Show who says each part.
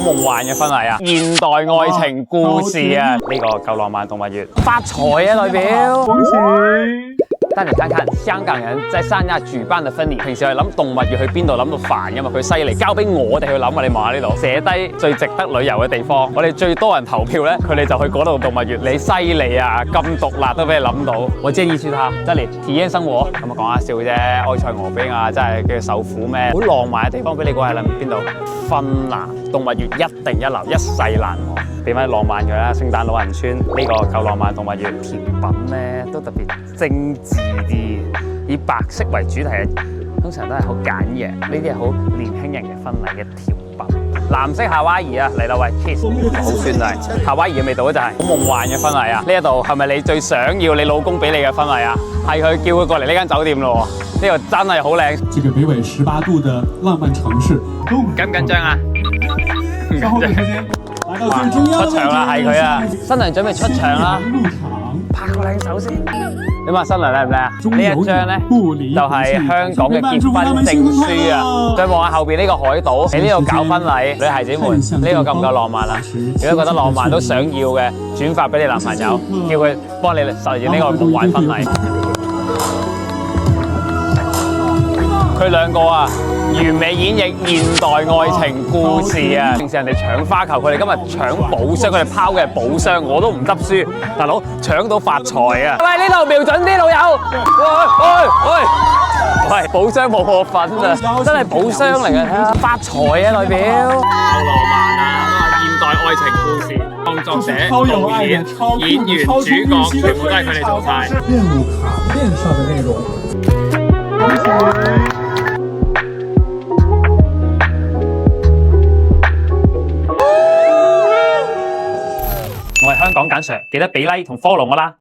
Speaker 1: 夢幻嘅婚禮啊，現代愛情故事啊，呢個夠浪漫動物園，發財啊代表，
Speaker 2: 恭喜！
Speaker 1: 帶你看看香港人在三亞舉辦嘅婚禮，平時係諗動物園去邊度諗到煩㗎嘛，佢犀利，交俾我哋去諗啊！你望下呢度，寫低最值得旅遊嘅地方，我哋最多人投票咧，佢哋就去嗰度動物園。你犀利啊，咁獨立都俾你諗到，我建議去他，真嚟體驗生活。咁啊講下笑啫，埃塞俄比亞真係叫受苦咩？好浪漫嘅地方俾你過係諗邊度？芬蘭動物園一定一流，一世難忘。俾翻浪漫佢啦，聖誕老人村呢個夠浪漫動物園，甜品咧都特別精緻啲，以白色為主題，通常都係好簡約。呢啲係好年輕人嘅婚禮嘅甜品。藍色夏威夷啊，嚟啦喂 ，cheese， 好酸啊！夏威夷嘅味道就係好夢幻嘅婚禮啊！呢一度係咪你最想要你老公俾你嘅婚禮啊？係佢叫佢過嚟呢間酒店咯，呢度真係好靚。
Speaker 2: 這個北緯18度的浪漫城市，
Speaker 1: 緊唔緊張啊？唔緊張。
Speaker 2: 來到最中央
Speaker 1: 出場啦，係佢啊！新娘準備出場啦，
Speaker 2: 入場。
Speaker 1: 拍個靚手先。你話新娘靚唔靚啊？呢一張咧就係香港嘅結婚證書啊！再望下後邊呢個海島，喺呢度搞婚禮，女孩子們呢個夠唔夠浪漫啊？如果覺得浪漫都想要嘅，轉發俾你男朋友，叫佢幫你實現呢個夢幻婚禮。佢兩個啊，完美演繹現代愛情故事啊！平時人哋搶花球，佢哋今日搶寶箱，佢哋拋嘅係寶箱，我都唔執輸，大佬搶到發財啊！喂，呢度瞄準啲老友，喂，寶箱冇我份啊，真係寶箱嚟嘅，睇下發財啊代表！好浪漫啊！現代愛情故事，創作者、導演、演員、主角，全部都係佢哋做晒。
Speaker 2: 任務卡片上的內容。
Speaker 1: 我係香港簡 Sir，記得俾 like 同 follow 我啦。